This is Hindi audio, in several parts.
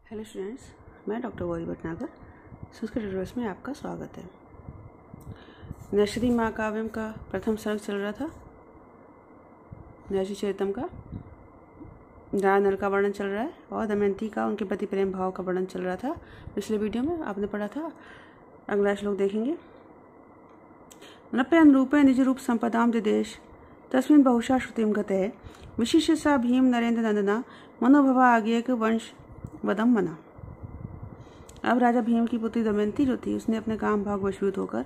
हेलो स्टूडेंट्स, मैं डॉक्टर गौरी भटनागर। संस्कृत ट्यूटोरियल्स में आपका स्वागत है। नैषधि महाकाव्यम का प्रथम सर्ग चल रहा था। नैषधि चरितम का राजा नल का वर्णन चल रहा है और दमयंती का उनके प्रति प्रेम भाव का वर्णन चल रहा था। पिछले वीडियो में आपने पढ़ा था। अगला श्लोक देखेंगे। नृपे अनुरूपे निज रूप संपदाम दिदेश तस्मिन् बहुशा श्रुतिम गते विशिष्य सा भीम नरेंद्र नंदना मनोभवा आज्ञेक वंश वदम मना। अब राजा भीम की पुत्री दमयंती जो थी, उसने अपने काम भाव वशीभूत होकर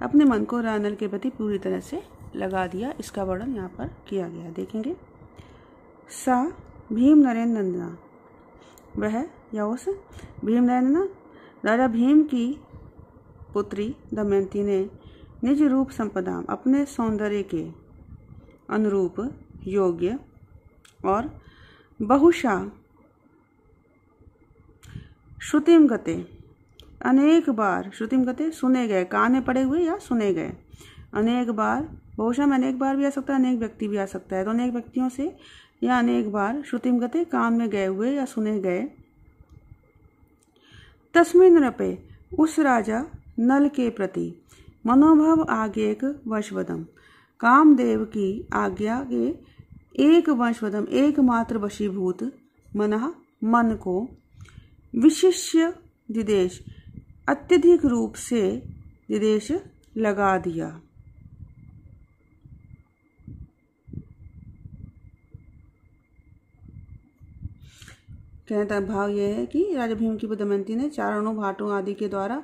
अपने मन को राजा नल के प्रति पूरी तरह से लगा दिया। इसका वर्णन यहाँ पर किया गया, देखेंगे। सा भीम नरेंद्र नंदना, वह या उस भीम नरेंद्र राजा भीम की पुत्री दमयंती ने निज रूप संपदा, अपने सौंदर्य के अनुरूप योग्य और बहुशा श्रुतिम गते, अनेक बार, श्रुतिम गते सुने गए, कान में पड़े हुए या सुने गए, अनेक बार, बहुशा में अनेक बार भी आ सकता है, अनेक व्यक्ति भी आ सकता है, तो अनेक व्यक्तियों से या अनेक बार श्रुतिम गते कान में गए हुए या सुने गए। तस्मिन् नृपे, उस राजा नल के प्रति, मनोभव आज्ञेक वशवदम, कामदेव की आज्ञा के एक वशवदम, एकमात्र वशीभूत, मनः मन को, विशिष्य दिदेश, अत्यधिक रूप से दिदेश लगा दिया। कहने का भाव यह है कि राजा भीम की दमयंती ने चारणों भाटों आदि के द्वारा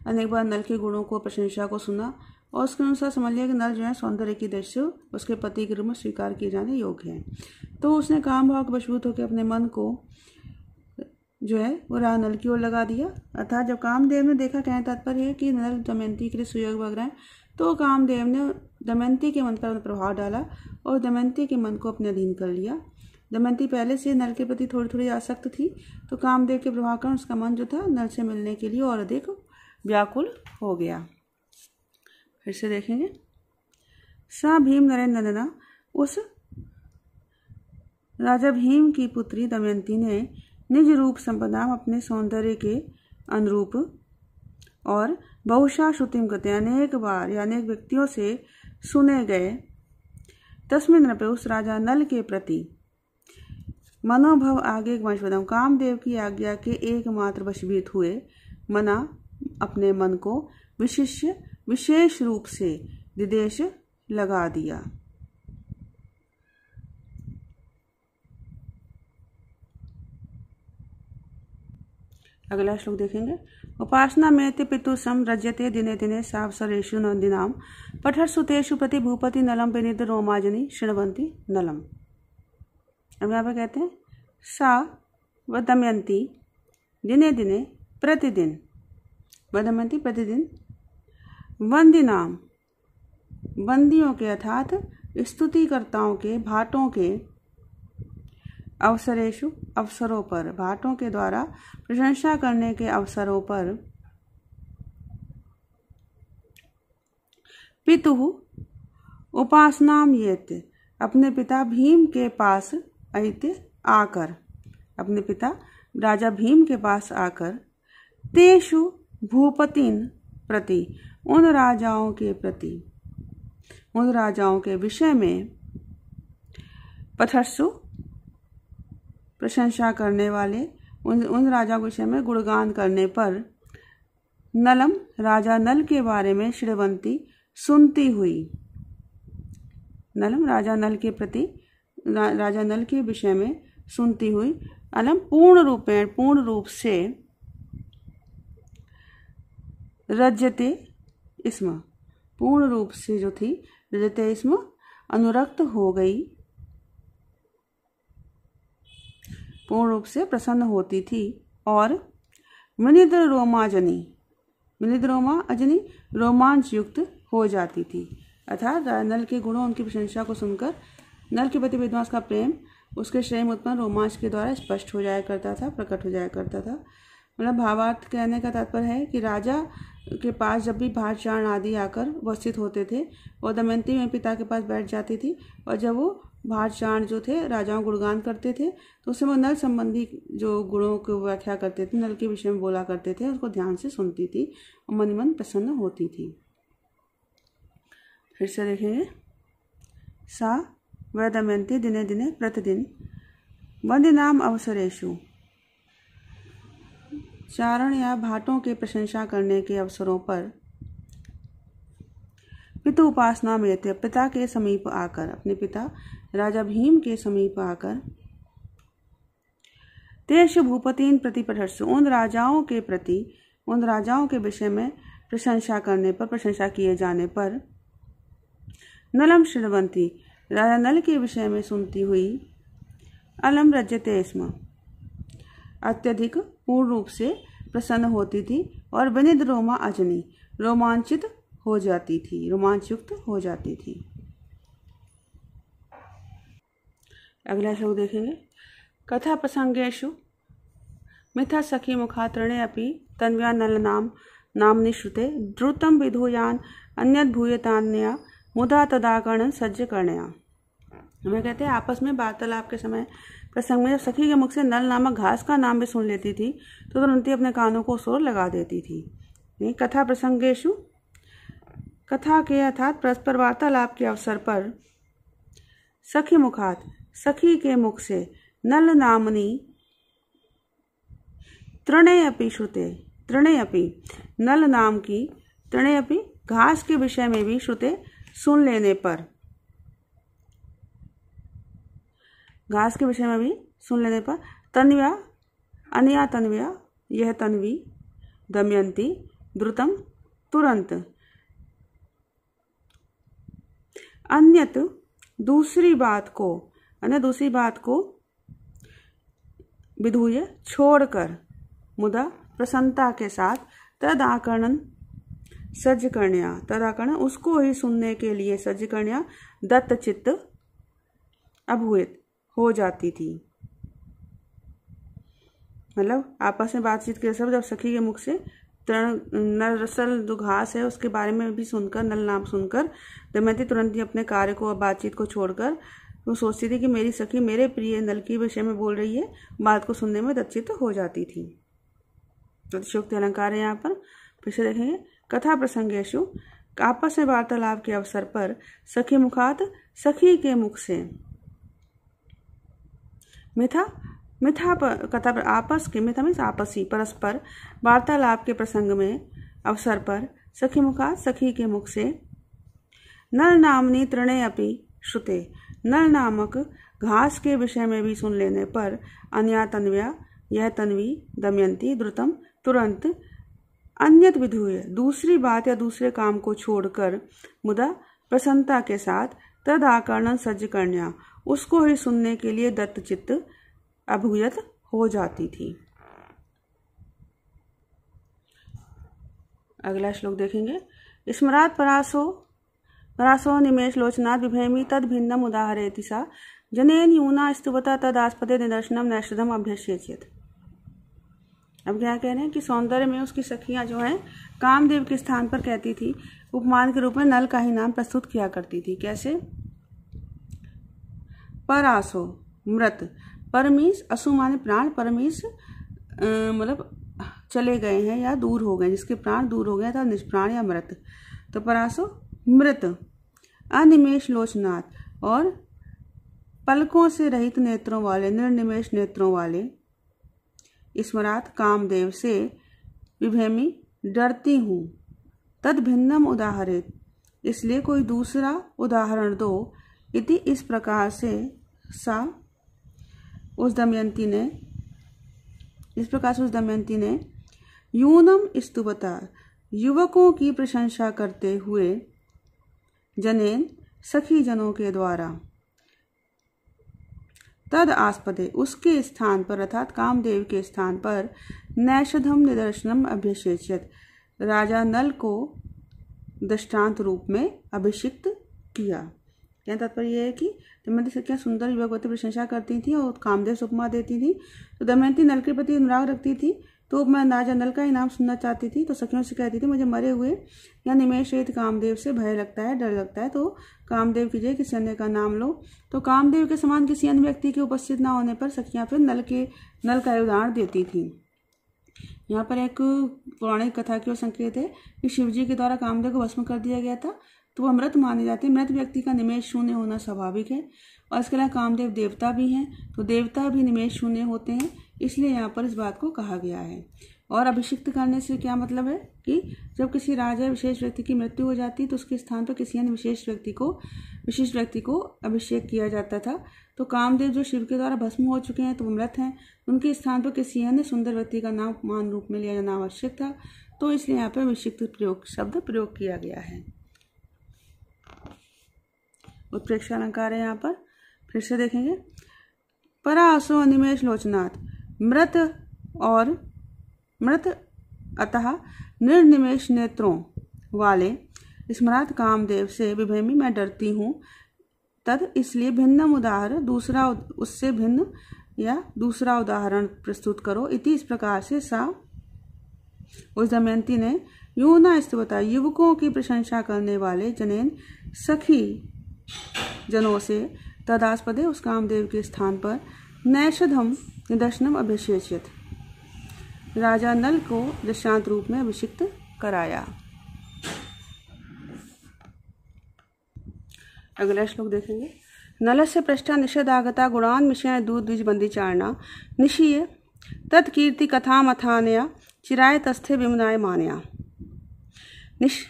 अनेक बार नल के गुणों को, प्रशंसा को सुना और उसके अनुसार समझ लिया कि नल जो है सौंदर्य की दृष्टि से उसके पति के रूप में स्वीकार किए जाने योग्य है। तो उसने काम भाव को वशीभूत होकर अपने मन को जो है वो राजा नल की ओर लगा दिया। अर्थात जब कामदेव ने देखा, कहने तात्पर्य है कि नल दमयंती के लिए सुयोग वग रहे हैं, तो कामदेव ने दमयंती के मन पर प्रभाव डाला और दमयंती के मन को अपने अधीन कर लिया। दमयंती पहले से नल के प्रति थोड़ी थोड़ी आसक्त थी, तो कामदेव के प्रभाव कारण उसका मन जो था नल से मिलने के लिए और अधिक व्याकुल हो गया। फिर से देखेंगे। सा भीम नरेंद्र नंदना, उस राजा भीम की पुत्री दमयंती ने निज रूप संपदा, अपने सौंदर्य के अनुरूप और बहुशा श्रुतिम गते, अनेक बार या अनेक व्यक्तियों से सुने गए, तस्मिन् नृपे, उस राजा नल के प्रति, मनोभव आज्ञेक वशवदम, कामदेव की आज्ञा के एकमात्र वशीभूत हुए, मना, अपने मन को, विशिष्य, विशेष रूप से दिदेश लगा दिया। अगला श्लोक देखेंगे। उपासना में ते पितु सम रज्यते दिने दिने सावसरेषु नंदिनाम पठरसुतेषु प्रति भूपति नलम विनिद्र रोमाजनी शृण्वन्ति नलम। अब यहाँ पर कहते हैं सा व दमयंती दिने दिने प्रतिदिन, व दमयंती प्रतिदिन, वंदिनाम, बंदियों के अर्थात स्तुतिकर्ताओं के, भाटों के, अवसरेषु, अवसरों पर, भाटों के द्वारा प्रशंसा करने के अवसरों पर, पितुः उपासनाम येत, अपने पिता भीम के पास अहित आकर, अपने पिता राजा भीम के पास आकर, तेषु भूपतिन प्रति, उन राजाओं के प्रति, उन राजाओं के विषय में, पठस्सु, प्रशंसा करने वाले, उन राजाओं के विषय में गुणगान करने पर, नलम, राजा नल के बारे में, श्रवंती, सुनती हुई, नलम, राजा नल के प्रति, राजा नल के विषय में सुनती हुई, अलम, पूर्ण रूपेण, पूर्ण रूप से, रज्यते स्म, पूर्ण रूप से जो थी, रज्यते स्म, अनुरक्त हो गई, पूर्ण रूप से प्रसन्न होती थी, और विनिद्र रोमाजनी, विनिद्र रोमा अजनी, रोमांच युक्त हो जाती थी। अर्थात नल के गुणों, उनकी प्रशंसा को सुनकर नल के प्रति विद्वांस का प्रेम उसके शरीर में उत्पन्न रोमांच के द्वारा स्पष्ट हो जाया करता था, प्रकट हो जाया करता था। मतलब भावार्थ कहने का तात्पर्य है कि राजा के पास जब भी भाटचारण आदि आकर उपस्थित होते थे और दमयंती में पिता के पास बैठ जाती थी, और जब वो भाटचारण जो थे राजाओं गुणगान करते थे तो उसमें वो नल संबंधी जो गुणों की व्याख्या करते थे, नल के विषय में बोला करते थे, उसको ध्यान से सुनती थी और मन मन प्रसन्न होती थी। फिर से देखेंगे, सा वै दमयंती दिने दिने प्रतिदिन वंदिनाम अवसरेषु, चारण या भाटों के प्रशंसा करने के अवसरों पर पितु उपासना में थे, पिता के समीप आकर, अपने पिता राजा भीम के समीप आकर, तेषु भूपतीन प्रतिपठर्षु, उन राजाओं के प्रति, उन राजाओं के विषय में प्रशंसा करने पर, प्रशंसा किए जाने पर, नलम शृण्वन्ति, राजा नल के विषय में सुनती हुई, अलम रज्यते स्म, अत्यधिक पूर्ण रूप से प्रसन्न होती थी, और विनिद रोमा अजनी, रोमांचित हो जाती थी, रोमांचयुक्त हो जाती थी। अगला श्लोक देखेंगे, कथा प्रसंगेषु मिथा सखी मुखात्रणे अपि तन्व्या नल नामनि श्रुते द्रुतं विधूयान अन्यद भूयतान्या मुदा तदाकर्ण सज्ज करण्या। हमें कहते हैं आपस में वार्तालाप के समय प्रसंग में जब सखी के मुख से नल नामक घास का नाम भी सुन लेती थी तो तुरंत ही अपने कानों को शोर लगा देती थी। कथा प्रसंगेषु, कथा के अर्थात परस्पर वार्तालाप के अवसर पर, सखी मुखात, सखी के मुख से, नल नामनी तृणे अपि श्रुते, तृणे अपि, नल नाम की, तृणे अपि घास के विषय में भी, श्रुते सुन लेने पर, घास के विषय में भी सुन लेने पर, तन्व्या, अन्या तन्व्या, यह तन्वी, दमयंती, द्रुतम, तुरंत, अन्यत, दूसरी बात को, अन्य दूसरी बात को, विधूय, छोड़कर, मुदा, प्रसन्नता के साथ, तद आकर्णन, सज्ज करण्या, तद आकर्णन, उसको ही सुनने के लिए, सज्ज करण्या, दत्त चित्त, अभूत, हो जाती थी। मतलब आपस में बातचीत के सब, जब सखी के मुख से नल जो घास है उसके बारे में भी सुनकर, नल नाम सुनकर, दमयंती तुरंत ही अपने कार्य को और बातचीत को छोड़कर वो सोचती थी कि मेरी सखी मेरे प्रिय नल के विषय में बोल रही है, बात को सुनने में दत्तचित्त हो जाती थी। प्रतिशोक्ति अलंकार है यहाँ पर, फिर से देखेंगे, कथा प्रसंगेषु, आपस में वार्तालाप के अवसर पर, सखी मुखात, सखी के मुख से, मिथा, मिथा कथा पर, आपस के, मिथा मीन्स आपसी, परस्पर वार्तालाप के प्रसंग में, अवसर पर, सखी मुखात, सखी के मुख से, नल नामनी तृणे अपि श्रुते, नल नामक घास के विषय में भी सुन लेने पर, अन्या तन्व्या, यह तन्वी, दमयंती, द्रुतम, तुरंत, अन्यत विधूय, दूसरी बात या दूसरे काम को छोड़कर, मुदा, प्रसन्नता के साथ, तद आकर्णन सज्ज करण्या, उसको ही सुनने के लिए दत्तचित्त, अभूयत हो जाती थी। अगला श्लोक देखेंगे, स्मरात परासो निमेश लोचनात् विभेमी तद भिन्नम उदाहरेति सा, जनेन यूना स्तुवता तदास्पदे निदर्शनम नैषधम अभ्यस्येत्। अब क्या कह रहे हैं कि सौंदर्य में उसकी सखियां जो हैं कामदेव के स्थान पर कहती थी, उपमान के रूप में नल का ही नाम प्रस्तुत किया करती थी। कैसे? परासो, मृत, परमीश, असु माने प्राण, परमीश मतलब चले गए हैं या दूर हो गए, जिसके प्राण दूर हो गए था, निष्प्राण या मृत। तो परासो मृत, अनिमेश लोचनाथ, और पलकों से रहित नेत्रों वाले, निर्निमेश नेत्रों वाले, स्मरात कामदेव से, विभेमी डरती हूँ, तद भिन्नम उदाहरित, इसलिए कोई दूसरा उदाहरण दो, इति इस प्रकार से, सा उस दमयंती ने, इस प्रकार से उस दमयंती ने, यूनम स्तुवता, युवकों की प्रशंसा करते हुए, जनेन, सखी जनों के द्वारा, तद आस्पदे, उसके स्थान पर अर्थात कामदेव के स्थान पर, नैषधम निदर्शनम अभिषेच्यत, राजा नल को दृष्टांत रूप में अभिषिक्त किया। क्या तात्पर्य यह है कि दमयंती सखियां सुंदर युवकवती प्रशंसा करती थी और कामदेव से उपमा देती थी। तो दमयंती नल के प्रति अनुराग रखती थी, तो मैं राजा नल का ही नाम सुनना चाहती थी। तो सखियों से कहती थी मुझे मरे हुए या निमेष रहित कामदेव से भय लगता है, डर लगता है, तो कामदेव की जगह किसी अन्य का नाम लो। तो कामदेव के समान किसी अन्य व्यक्ति के उपस्थित न होने पर सखियां फिर नल का उदाहरण देती थी। यहाँ पर एक पौराणिक कथा की ओर संकेत है कि शिवजी के द्वारा कामदेव को भस्म कर दिया गया था, तो वह मृत माने जाते हैं। मृत व्यक्ति का निमेष शून्य होना स्वाभाविक है, और इसके अलावा कामदेव देवता भी हैं, तो देवता भी निमेष शून्य होते हैं, इसलिए यहाँ पर इस बात को कहा गया है। और अभिषिक्त करने से क्या मतलब है कि जब किसी राजा विशेष व्यक्ति की मृत्यु हो जाती तो उसके स्थान पर किसी अन्य विशिष्ट व्यक्ति को अभिषेक किया जाता था। तो कामदेव जो शिव के द्वारा भस्म हो चुके हैं तो वो मृत हैं, उनके स्थान पर किसी अन्य सुंदर व्यक्ति का नाम मान रूप में लिया जाना आवश्यक था, तो इसलिए यहाँ पर अभिषिक्त शब्द प्रयोग किया गया है। उत्प्रेक्षा अलंकार है यहाँ पर, फिर से देखेंगे। परासो निमेष लोचनात् मृत अतः निर्निमेष नेत्रों वाले स्मरात कामदेव से विभेमी मैं डरती हूँ। तद इसलिए भिन्नम उदाहरण दूसरा उदाहरण प्रस्तुत करो। इति इस प्रकार से सा उस दमयंती ने यूं न स्तुवता युवकों की प्रशंसा करने वाले जनेन सखी जनों से तदास्पदे उस कामदेव के स्थान पर नैषधम निदर्शनम अभिषेचित राजा नल को दृष्टांत रूप में अभिषिक्त कराया। अगला श्लोक देखेंगे। नलस्य पृष्ठा निषेधागता गुणान मिश्रण दूध द्विजबंदी चारणा निशीय तत्कीर्ति कथामथानया चिराय तस्थे विमुनाय मानया।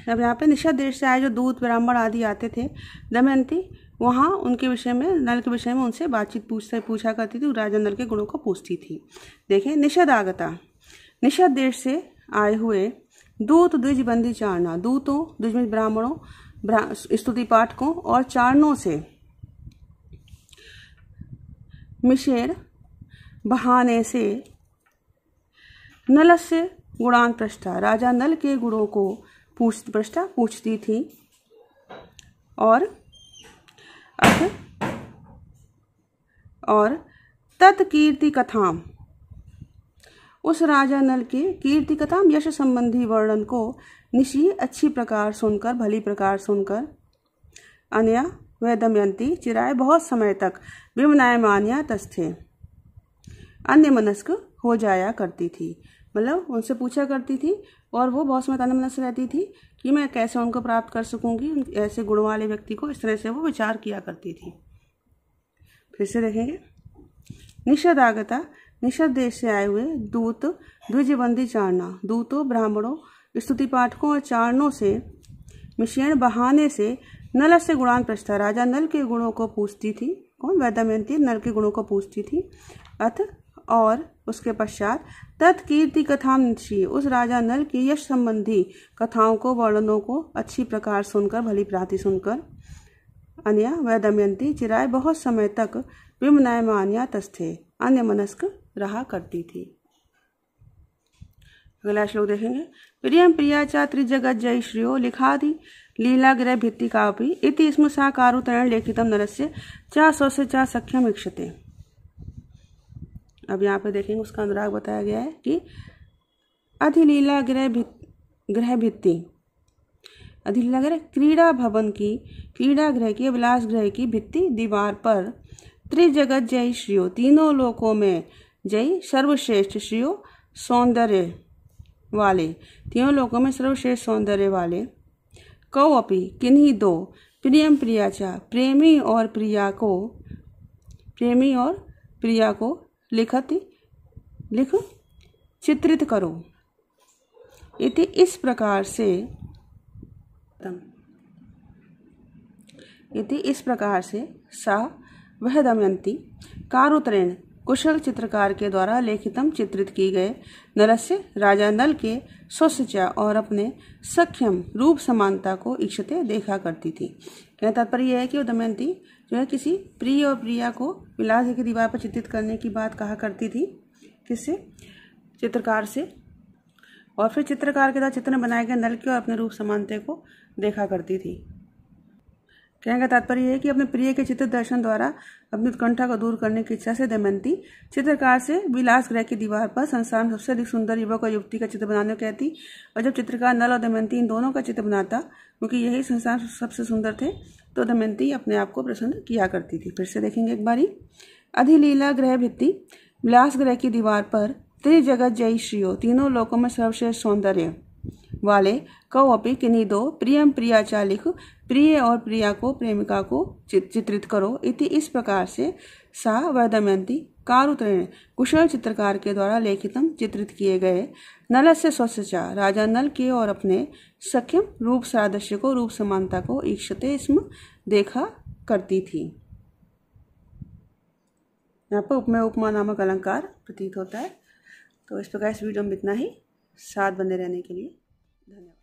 अब यहाँ पे निषद देश से आए जो दूत ब्राह्मण आदि आते थे, दमयंती वहाँ उनके विषय में, नल के विषय में उनसे बातचीत पूछा करती थी, राजा नल के गुणों को पूछती थी। देखें, निषद आगता, निषद देश से आए हुए दूत द्विजबंदी चारणा, दूतों द्विज ब्राह्मणों स्तुति पाठकों और चारणों से मिशेर बहाने से नलस्य गुणान पृष्ठा राजा नल के गुणों को पूछती थी। और तत्कीर्ति कथाम उस राजा नल के कीर्ति कथाम यश संबंधी वर्णन को निशी अच्छी प्रकार सुनकर, भली प्रकार सुनकर, अन्या वह दमयंती चिराय बहुत समय तक विमनायमान्या तस्थे अन्य मनस्क हो जाया करती थी। मतलब उनसे पूछा करती थी और वो बहुत समय अन्यमनस्क रहती थी कि मैं कैसे उनको प्राप्त कर सकूंगी, ऐसे गुण वाले व्यक्ति को, इस तरह से वो विचार किया करती थी। फिर से देखेंगे। निषद आगता, निषद देश से आए हुए दूत द्विजबंदी चारणा, दूतों ब्राह्मणों स्तुति पाठकों और चारणों से मिश्रण बहाने से नल से गुणान पृष्ठा राजा नल के गुणों को पूछती थी। कौन? वह दमयंती नल के गुणों को पूछती थी। अथ और उसके पश्चात तत्कीर्ति कथाम निश्चय उस राजा नल की यश संबंधी कथाओं को, वर्णनों को अच्छी प्रकार सुनकर, भली प्राति सुनकर, अन्य वह दमयंती चिराय बहुत समय तक विमनायमान्या तस्थे अन्य मनस्क रहा करती थी। अगला श्लोक देखेंगे। प्रियम प्रिया चा त्रिजगत जय श्रियो लिखादि लीला ग्रह भित्ति कापि इति स्म सा कारुतरण लेखितम नरस्य चा स्वस्य चा सख्यम इक्षते। अब यहाँ पे देखेंगे उसका अनुराग बताया गया है कि अधिलीला ग्रह भित्ति, अधिलीला ग्रह क्रीड़ा भवन की, क्रीड़ा ग्रह की, विलास ग्रह की भित्ति दीवार पर त्रिजगत जय श्रियो तीनों लोकों में जय सर्वश्रेष्ठ श्रियो सौंदर्य वाले, तीनों लोकों में सर्वश्रेष्ठ सौंदर्य वाले, कौ अपि किन्हीं दो, प्रियम प्रियाचा प्रेमी और प्रिया को लिख चित्रित करो। इति इस प्रकार से सा वह दमयंती कारुतरेण कुशल चित्रकार के द्वारा लेखितम चित्रित की गए नलस्य राजा नल के स्वस्य और अपने सख्यम रूप समानता को इक्षते देखा करती थी। कहने तात्पर्य यह है कि वो दमयंती जो है किसी प्रिय और प्रिया को विलास की दीवार पर चित्रित करने की बात कहा करती थी। किससे? चित्रकार से। और फिर चित्रकार के द्वारा चित्र बनाए गए नल के और अपने रूप समानता को देखा करती थी। कहने का तात्पर्य है कि अपने प्रिय के चित्र दर्शन द्वारा अपनी उत्कंठा को दूर करने की इच्छा से दमयंती चित्रकार से विलास गृह की दीवार पर संसार में सबसे अधिक सुंदर युवक और युवती का चित्र बनाने को कहती। और जब चित्रकार नल और दमयंती इन दोनों का चित्र बनाता, क्योंकि यही संसार सबसे सुंदर थे, तो दमयंती अपने आप को प्रसन्न किया करती थी। फिर से देखेंगे एक बारी। अधिलीला गृह भित्ति विलास गृह की दीवार पर त्रिजगत जयी श्रियो, तीनों लोकों में सर्वश्रेष्ठ सौंदर्य वाले कौपी किन्हीं दो प्रियम प्रिया चालिक, प्रिय और प्रिया को प्रेमिका को चित्रित करो। इति इस प्रकार से सा व दमयंती कारुत्रेण कुशल चित्रकार के द्वारा लेखितम चित्रित किए गए नल से स्वस्चा राजा नल के और अपने सख्यम रूप सादृश्य को, रूप समानता को ईक्षते स्म देखा करती थी। यहाँ पर उपमेय उपमा नामक अलंकार प्रतीत होता है। तो इस प्रकार इस वीडियो में इतना ही। साथ बने रहने के लिए धन्यवाद।